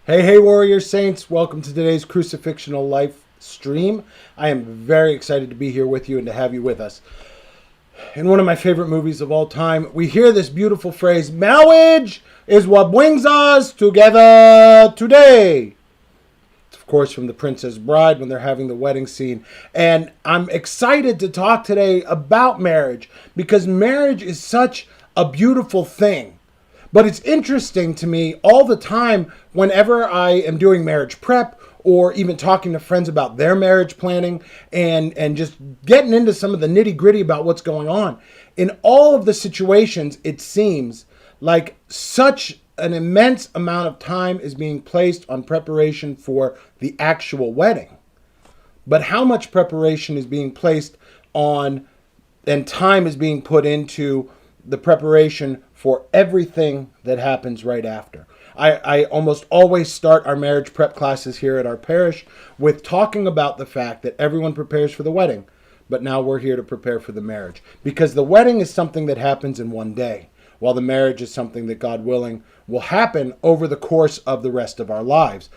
Hey, hey, Warrior Saints. Welcome to today's Crucifixional Life stream. I am very excited to be here with you and to have you with us. In one of my favorite movies of all time, we hear this beautiful phrase, marriage is what brings us together today. It's, of course, from The Princess Bride when they're having the wedding scene. And I'm excited to talk today about marriage because marriage is such a beautiful thing. But it's interesting to me all the time whenever I am doing marriage prep or even talking to friends about their marriage planning and just getting into some of the nitty gritty about what's going on. In all of the situations, it seems like such an immense amount of time is being placed on preparation for the actual wedding. But how much preparation is being placed on and time is being put into the preparation for everything that happens right after. I almost always start our marriage prep classes here at our parish with talking about the fact that everyone prepares for the wedding, but now we're here to prepare for the marriage. Because the wedding is something that happens in one day, while the marriage is something that, God willing, will happen over the course of the rest of our lives.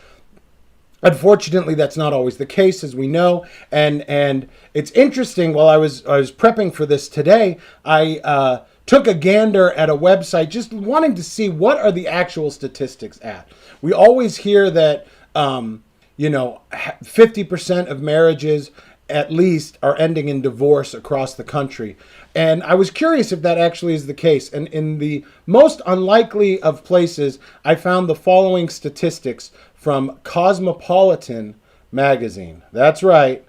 Unfortunately, that's not always the case, as we know, and it's interesting. While I was prepping for this today, I took a gander at a website just wanting to see what are the actual statistics at. We always hear that 50% of marriages at least are ending in divorce across the country. And I was curious if that actually is the case. And in the most unlikely of places, I found the following statistics from Cosmopolitan magazine. That's right,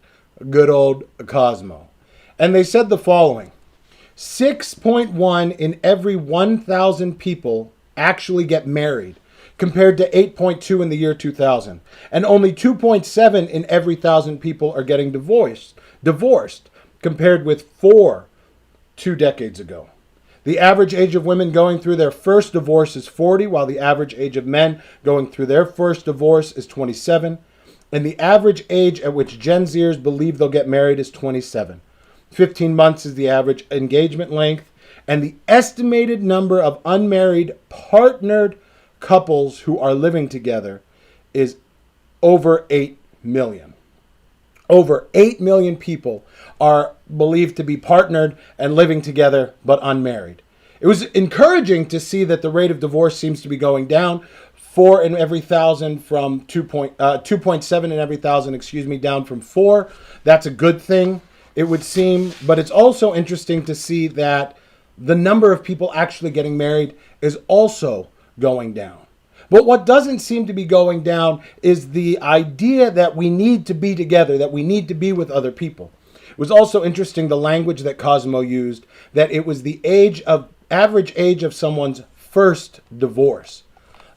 good old Cosmo. And they said the following: 6.1 in every 1,000 people actually get married, compared to 8.2 in the year 2000. And only 2.7 in every 1,000 people are getting divorced, compared with 4 2 decades ago. The average age of women going through their first divorce is 40, while the average age of men going through their first divorce is 27. And the average age at which Gen Zers believe they'll get married is 27. 15 months is the average engagement length. And the estimated number of unmarried, partnered couples who are living together is over 8 million. Over 8 million people are believed to be partnered and living together but unmarried. It was encouraging to see that the rate of divorce seems to be going down. 4 in every 1,000 from 2.7 in every 1,000, down from 4. That's a good thing, it would seem. But it's also interesting to see that the number of people actually getting married is also going down. But what doesn't seem to be going down is the idea that we need to be together, that we need to be with other people. It was also interesting the language that Cosmo used, that it was the average age of someone's first divorce.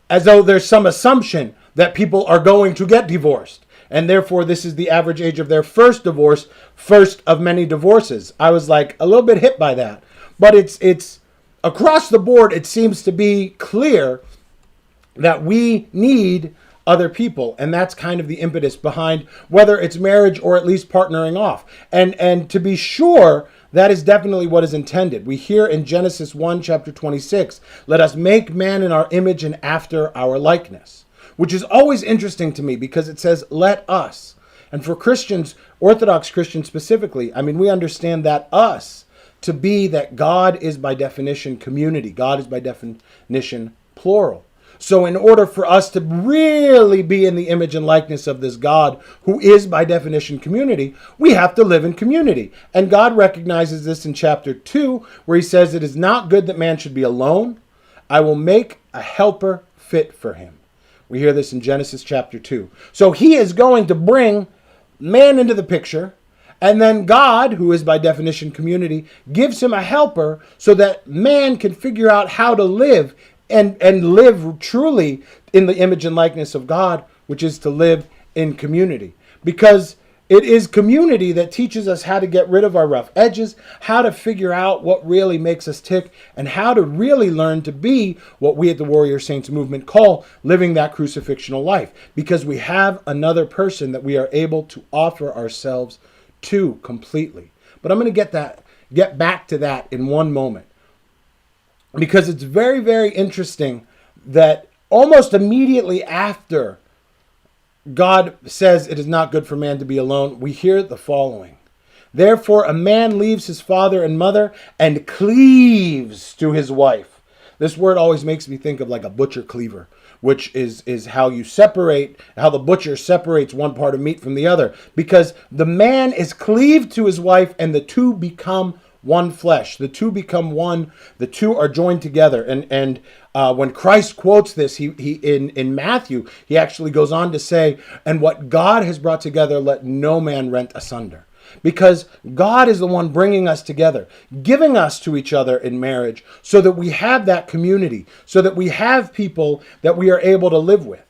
As though there's some assumption that people are going to get divorced. And therefore, this is the average age of their first divorce, first of many divorces. I was like a little bit hit by that. But it's across the board, it seems to be clear that we need other people. And that's kind of the impetus behind whether it's marriage or at least partnering off. And to be sure, that is definitely what is intended. We hear in Genesis 1, chapter 26, let us make man in our image and after our likeness, which is always interesting to me because it says, let us. And for Christians, Orthodox Christians specifically, we understand that us to be that God is by definition community. God is by definition plural. So in order for us to really be in the image and likeness of this God, who is by definition community, we have to live in community. And God recognizes this in chapter 2, where he says, it is not good that man should be alone. I will make a helper fit for him. We hear this in Genesis chapter 2. So he is going to bring man into the picture. And then God, who is by definition community, gives him a helper so that man can figure out how to live and live truly in the image and likeness of God, which is to live in community. Because it is community that teaches us how to get rid of our rough edges, how to figure out what really makes us tick, and how to really learn to be what we at the Warrior Saints movement call living that crucifixional life. Because we have another person that we are able to offer ourselves to completely. But I'm going to get back to that in one moment. Because it's very, very interesting that almost immediately after God says it is not good for man to be alone, we hear the following. Therefore, a man leaves his father and mother and cleaves to his wife. This word always makes me think of like a butcher cleaver, which is how you separate, how the butcher separates one part of meat from the other. Because the man is cleaved to his wife and the two become one flesh. The two become one. The two are joined together. And when Christ quotes this, he in Matthew, he actually goes on to say, and what God has brought together, let no man rent asunder. Because God is the one bringing us together, giving us to each other in marriage so that we have that community, so that we have people that we are able to live with.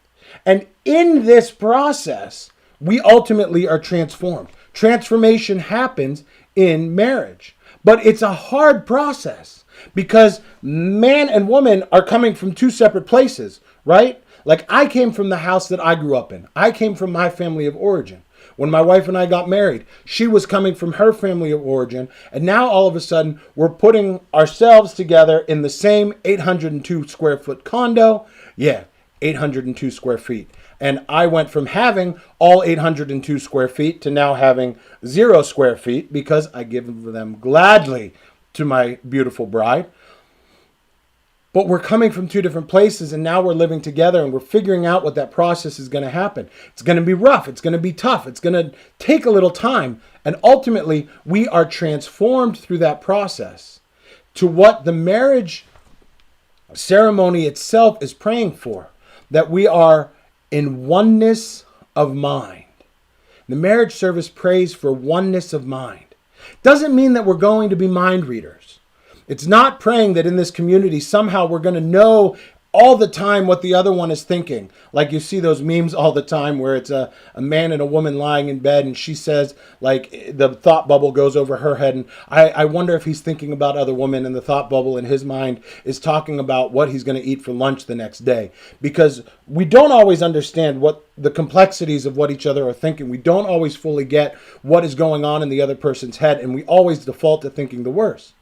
And in this process, we ultimately are transformed. Transformation happens in marriage, but it's a hard process because man and woman are coming from two separate places, right? Like I came from the house that I grew up in. I came from my family of origin. When my wife and I got married, she was coming from her family of origin. And now all of a sudden, we're putting ourselves together in the same 802 square foot condo. Yeah, 802 square feet. And I went from having all 802 square feet to now having 0 square feet because I give them gladly to my beautiful bride. But we're coming from two different places and now we're living together and we're figuring out what that process is going to happen. It's going to be rough. It's going to be tough. It's going to take a little time. And ultimately, we are transformed through that process to what the marriage ceremony itself is praying for, that we are in oneness of mind. The marriage service prays for oneness of mind. Doesn't mean that we're going to be mind readers. It's not praying that in this community somehow we're going to know all the time what the other one is thinking. Like you see those memes all the time where it's a man and a woman lying in bed and she says, like, the thought bubble goes over her head and I wonder if he's thinking about other women, and the thought bubble in his mind is talking about what he's going to eat for lunch the next day. Because we don't always understand what the complexities of what each other are thinking. We don't always fully get what is going on in the other person's head, and we always default to thinking the worst.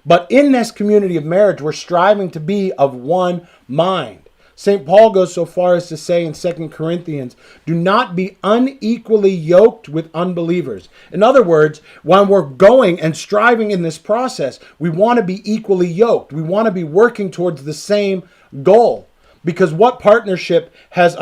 But in this community of marriage, we're striving to be of one mind. St. Paul goes so far as to say in 2 Corinthians, do not be unequally yoked with unbelievers. In other words, when we're going and striving in this process, we want to be equally yoked. We want to be working towards the same goal. Because what partnership has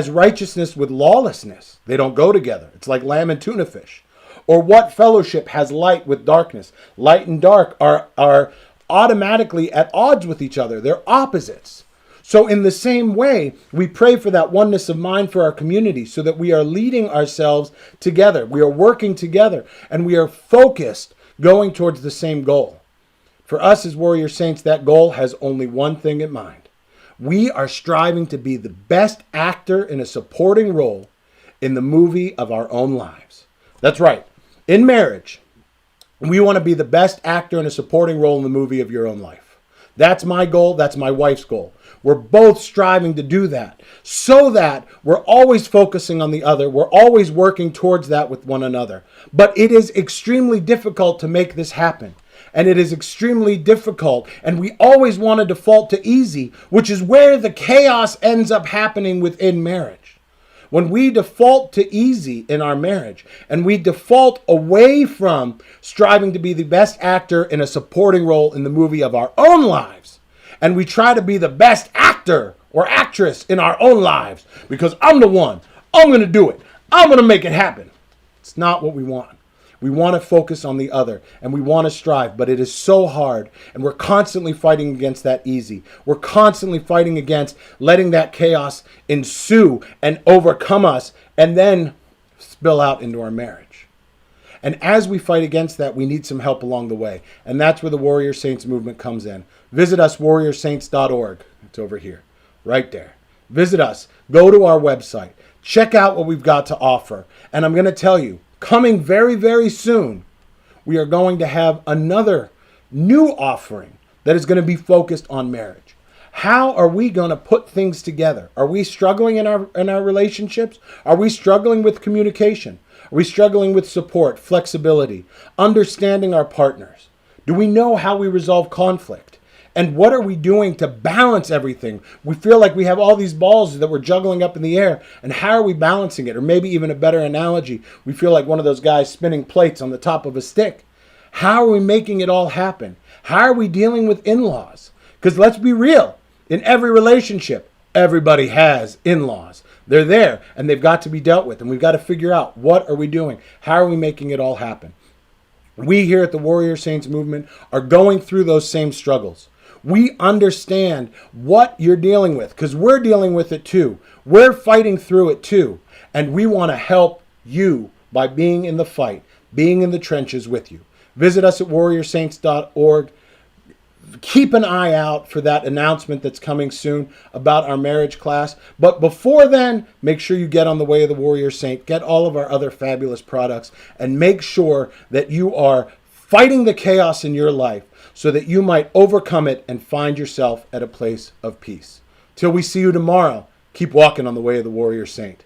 righteousness with lawlessness? They don't go together. It's like lamb and tuna fish. Or what fellowship has light with darkness? Light and dark are automatically at odds with each other. They're opposites. So in the same way, we pray for that oneness of mind for our community so that we are leading ourselves together. We are working together and we are focused going towards the same goal. For us as warrior saints, that goal has only one thing in mind. We are striving to be the best actor in a supporting role in the movie of our own lives. That's right. In marriage, we want to be the best actor in a supporting role in the movie of your own life. That's my goal. That's my wife's goal. We're both striving to do that so that we're always focusing on the other. We're always working towards that with one another. But it is extremely difficult to make this happen. And it is extremely difficult. And we always want to default to easy, which is where the chaos ends up happening within marriage. When we default to easy in our marriage and we default away from striving to be the best actor in a supporting role in the movie of our own lives, and we try to be the best actor or actress in our own lives because I'm the one, I'm going to do it, I'm going to make it happen. It's not what we want. We want to focus on the other and we want to strive, but it is so hard and we're constantly fighting against that easy. We're constantly fighting against letting that chaos ensue and overcome us and then spill out into our marriage. And as we fight against that, we need some help along the way. And that's where the Warrior Saints movement comes in. Visit us, warriorsaints.org. It's over here, right there. Visit us. Go to our website. Check out what we've got to offer. And I'm going to tell you, coming very, very soon, we are going to have another new offering that is going to be focused on marriage. How are we going to put things together? Are we struggling in our relationships? Are we struggling with communication? Are we struggling with support, flexibility, understanding our partners? Do we know how we resolve conflict? And what are we doing to balance everything? We feel like we have all these balls that we're juggling up in the air, and how are we balancing it? Or maybe even a better analogy, we feel like one of those guys spinning plates on the top of a stick. How are we making it all happen? How are we dealing with in-laws? Because let's be real, in every relationship, everybody has in-laws. They're there, and they've got to be dealt with, and we've got to figure out, what are we doing? How are we making it all happen? We here at the Warrior Saints movement are going through those same struggles. We understand what you're dealing with, because we're dealing with it too. We're fighting through it too, and we want to help you by being in the fight, being in the trenches with you. Visit us at warriorsaints.org. Keep an eye out for that announcement that's coming soon about our marriage class. But before then, make sure you get on the Way of the Warrior Saint, get all of our other fabulous products, and make sure that you are fighting the chaos in your life so that you might overcome it and find yourself at a place of peace. Till we see you tomorrow, keep walking on the Way of the Warrior Saint.